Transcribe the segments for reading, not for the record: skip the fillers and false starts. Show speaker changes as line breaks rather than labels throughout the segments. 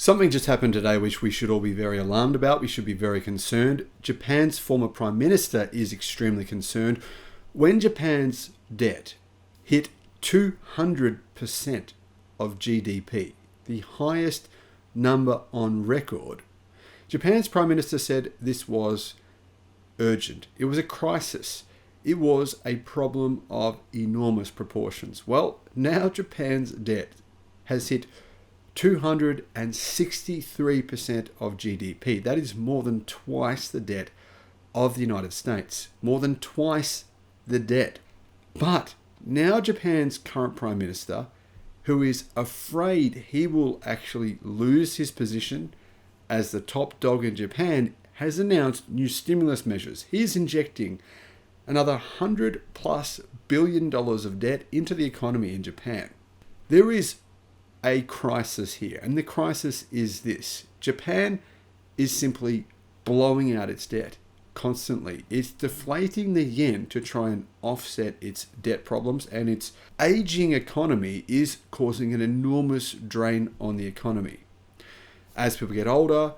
Something just happened today which we should all be very alarmed about. We should be very concerned. Japan's former Prime Minister is extremely concerned. When Japan's debt hit 200% of GDP, the highest number on record, Japan's Prime Minister said this was urgent. It was a crisis. It was a problem of enormous proportions. Well, now Japan's debt has hit 263% of GDP. That is more than twice the debt of the United States. More than twice the debt. But now Japan's current Prime Minister, who is afraid he will actually lose his position as the top dog in Japan, has announced new stimulus measures. He is injecting another $100+ billion of debt into the economy in Japan. There is a crisis here, and the crisis is this. Japan is simply blowing out its debt constantly. It's deflating the yen to try and offset its debt problems, and its aging economy is causing an enormous drain on the economy. As people get older,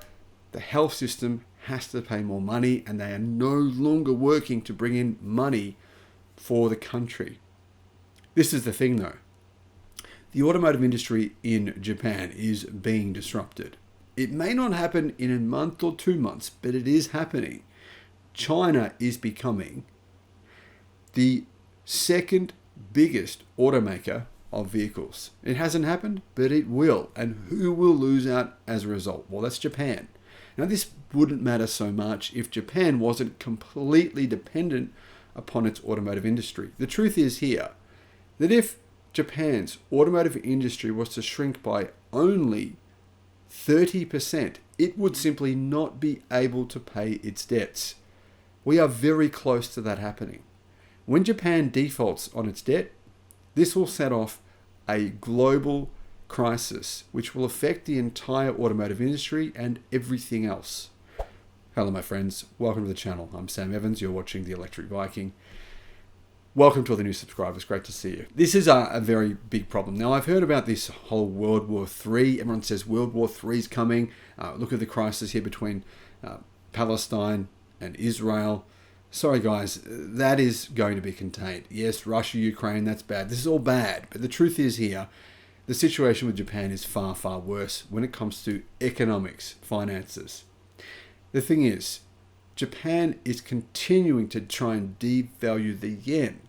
the health system has to pay more money, and they are no longer working to bring in money for the country. This is the thing though. The automotive industry in Japan is being disrupted. It may not happen in a month or 2 months, but it is happening. China is becoming the second biggest automaker of vehicles. It hasn't happened, but it will. And who will lose out as a result? Well, that's Japan. Now, this wouldn't matter so much if Japan wasn't completely dependent upon its automotive industry. The truth is here that if Japan's automotive industry was to shrink by only 30%, it would simply not be able to pay its debts. We are very close to that happening. When Japan defaults on its debt, this will set off a global crisis which will affect the entire automotive industry and everything else. Hello my friends, welcome to the channel. I'm Sam Evans, you're watching the Electric Viking. Welcome to all the new subscribers, great to see you. This is a very big problem. Now, I've heard about this whole World War III. Everyone says World War III is coming. Look at the crisis here between Palestine and Israel. Sorry guys, that is going to be contained. Yes, Russia, Ukraine, that's bad. This is all bad. But the truth is here, the situation with Japan is far, far worse when it comes to economics, finances. The thing is, Japan is continuing to try and devalue the yen,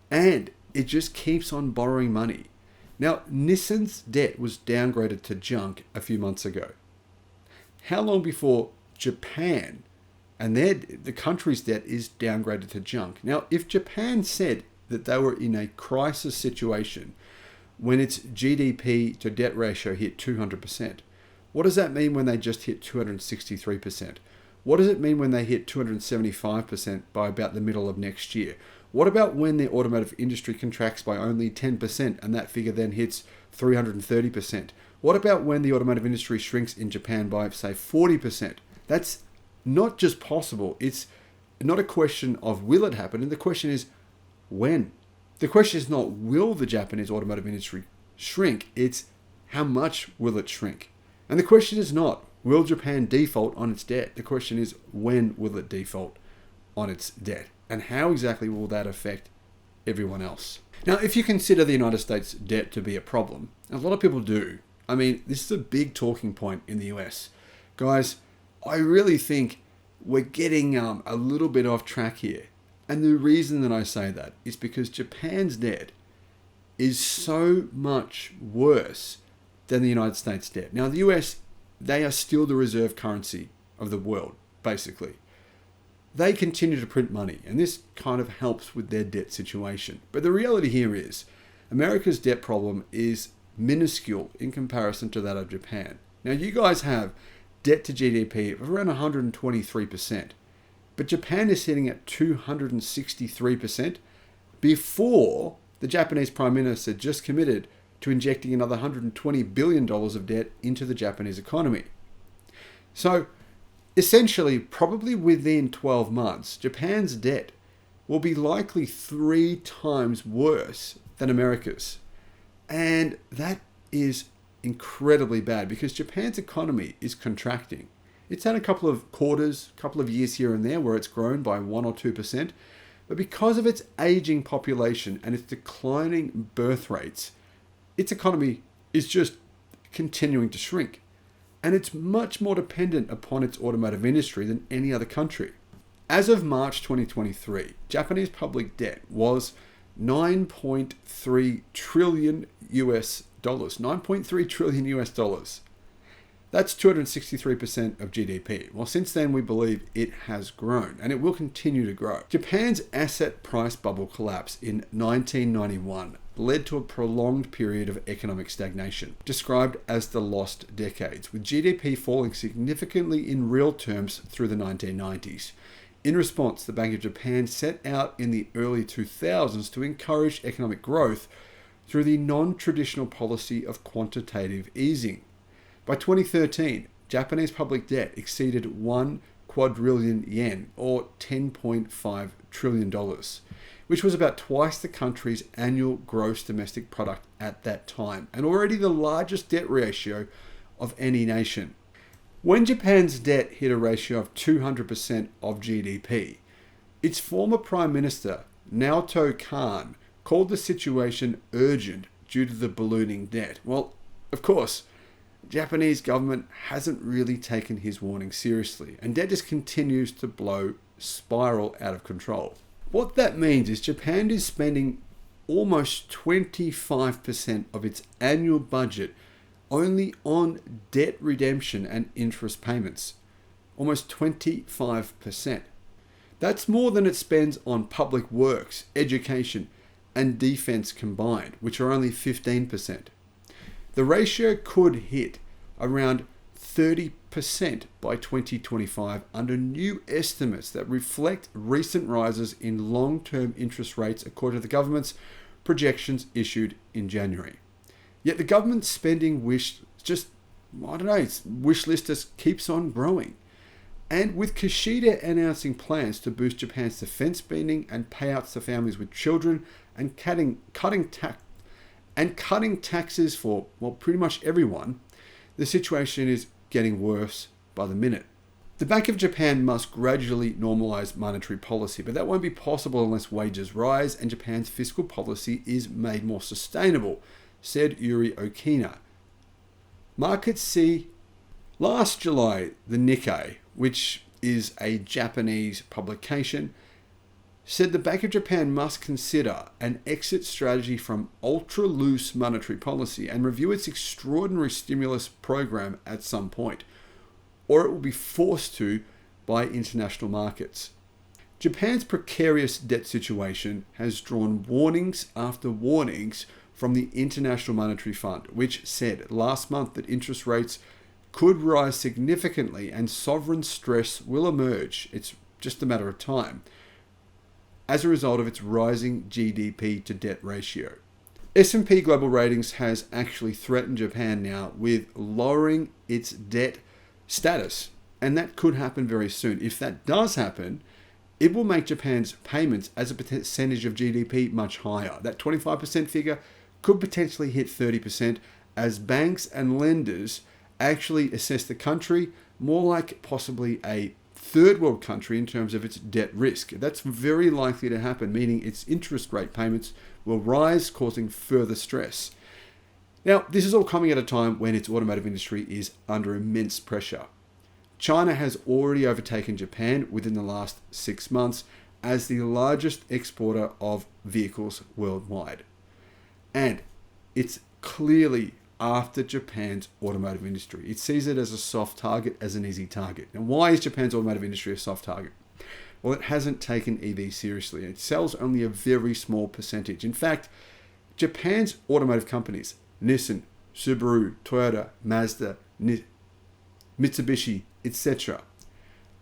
and it just keeps on borrowing money. Now, Nissan's debt was downgraded to junk a few months ago. How long before Japan and the country's debt is downgraded to junk? Now, if Japan said that they were in a crisis situation when its GDP to debt ratio hit 200%, what does that mean when they just hit 263%? What does it mean when they hit 275% by about the middle of next year? What about when the automotive industry contracts by only 10% and that figure then hits 330%? What about when the automotive industry shrinks in Japan by, say, 40%? That's not just possible. It's not a question of will it happen, and the question is when. The question is not will the Japanese automotive industry shrink, it's how much will it shrink? And the question is not will Japan default on its debt? The question is, when will it default on its debt? And how exactly will that affect everyone else? Now, if you consider the United States debt to be a problem, a lot of people do. I mean, this is a big talking point in the US. Guys, I really think we're getting a little bit off track here. And the reason that I say that is because Japan's debt is so much worse than the United States debt. Now, the US, they are still the reserve currency of the world, basically. They continue to print money, and this kind of helps with their debt situation. But the reality here is, America's debt problem is minuscule in comparison to that of Japan. Now, you guys have debt to GDP of around 123%, but Japan is sitting at 263% before the Japanese Prime Minister just committed to injecting another $120 billion of debt into the Japanese economy. So, essentially, probably within 12 months, Japan's debt will be likely 3 times worse than America's. And that is incredibly bad because Japan's economy is contracting. It's had a couple of quarters, a couple of years here and there where it's grown by 1 or 2%, but because of its aging population and its declining birth rates, its economy is just continuing to shrink. And it's much more dependent upon its automotive industry than any other country. As of March 2023, Japanese public debt was $9.3 trillion US dollars. $9.3 trillion US dollars. That's 263% of GDP. Well, since then, we believe it has grown and it will continue to grow. Japan's asset price bubble collapse in 1991 led to a prolonged period of economic stagnation, described as the lost decades, with GDP falling significantly in real terms through the 1990s. In response, the Bank of Japan set out in the early 2000s to encourage economic growth through the non-traditional policy of quantitative easing. By 2013, Japanese public debt exceeded 1 quadrillion yen, or $10.5 trillion, which was about twice the country's annual gross domestic product at that time, and already the largest debt ratio of any nation. When Japan's debt hit a ratio of 200% of GDP, its former Prime Minister, Naoto Kan, called the situation urgent due to the ballooning debt. Well, of course, the Japanese government hasn't really taken his warning seriously, and debt just continues to spiral out of control. What that means is Japan is spending almost 25% of its annual budget only on debt redemption and interest payments. Almost 25%. That's more than it spends on public works, education, and defense combined, which are only 15%. The ratio could hit around 30% by 2025 under new estimates that reflect recent rises in long-term interest rates according to the government's projections issued in January. Yet the government's spending wish list just keeps on growing. And with Kishida announcing plans to boost Japan's defense spending and payouts to families with children and cutting taxes for, pretty much everyone, the situation is getting worse by the minute. The Bank of Japan must gradually normalize monetary policy, but that won't be possible unless wages rise and Japan's fiscal policy is made more sustainable, said Yuri Okina. Markets see last July, the Nikkei, which is a Japanese publication, said the Bank of Japan must consider an exit strategy from ultra-loose monetary policy and review its extraordinary stimulus program at some point, or it will be forced to by international markets. Japan's precarious debt situation has drawn warnings after warnings from the International Monetary Fund, which said last month that interest rates could rise significantly and sovereign stress will emerge. It's just a matter of time as a result of its rising GDP to debt ratio. S&P Global Ratings has actually threatened Japan now with lowering its debt status, and that could happen very soon. If that does happen, it will make Japan's payments as a percentage of GDP much higher. That 25% figure could potentially hit 30% as banks and lenders actually assess the country more like possibly a third world country in terms of its debt risk. That's very likely to happen, meaning its interest rate payments will rise, causing further stress. Now, this is all coming at a time when its automotive industry is under immense pressure. China has already overtaken Japan within the last 6 months as the largest exporter of vehicles worldwide. And it's clearly after Japan's automotive industry. It sees it as a soft target, as an easy target. And why is Japan's automotive industry a soft target? Well, it hasn't taken EVs seriously. It sells only a very small percentage. In fact, Japan's automotive companies, Nissan, Subaru, Toyota, Mazda, Mitsubishi, etc.,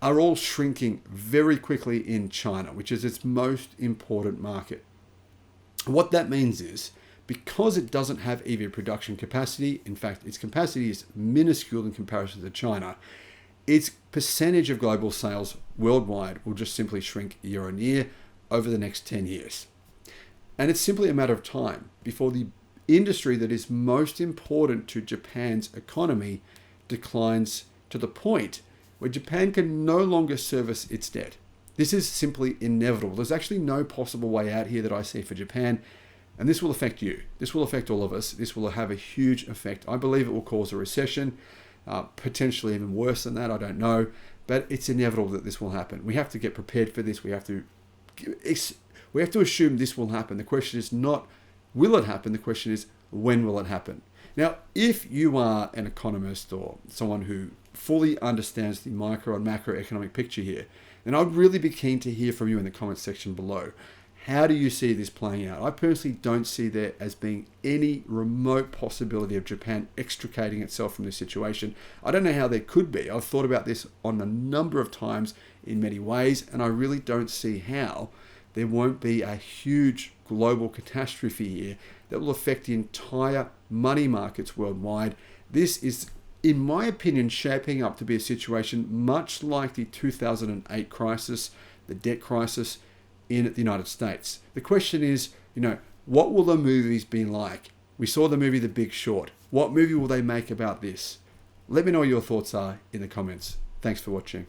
are all shrinking very quickly in China, which is its most important market. What that means is, because it doesn't have EV production capacity, in fact, its capacity is minuscule in comparison to China, its percentage of global sales worldwide will just simply shrink year on year over the next 10 years. And it's simply a matter of time before the industry that is most important to Japan's economy declines to the point where Japan can no longer service its debt. This is simply inevitable. There's actually no possible way out here that I see for Japan, and this will affect you. This will affect all of us. This will have a huge effect. I believe it will cause a recession, potentially even worse than that, I don't know, but it's inevitable that this will happen. We have to get prepared for this. We have to assume this will happen. The question is not, will it happen? The question is, when will it happen? Now, if you are an economist or someone who fully understands the micro and macroeconomic picture here, then I'd really be keen to hear from you in the comments section below. How do you see this playing out? I personally don't see there as being any remote possibility of Japan extricating itself from this situation. I don't know how there could be. I've thought about this on a number of times in many ways, and I really don't see how there won't be a huge global catastrophe here that will affect the entire money markets worldwide. This is, in my opinion, shaping up to be a situation much like the 2008 crisis, the debt crisis in the United States. The question is, what will the movies be like? We saw the movie The Big Short. What movie will they make about this? Let me know what your thoughts are in the comments. Thanks for watching.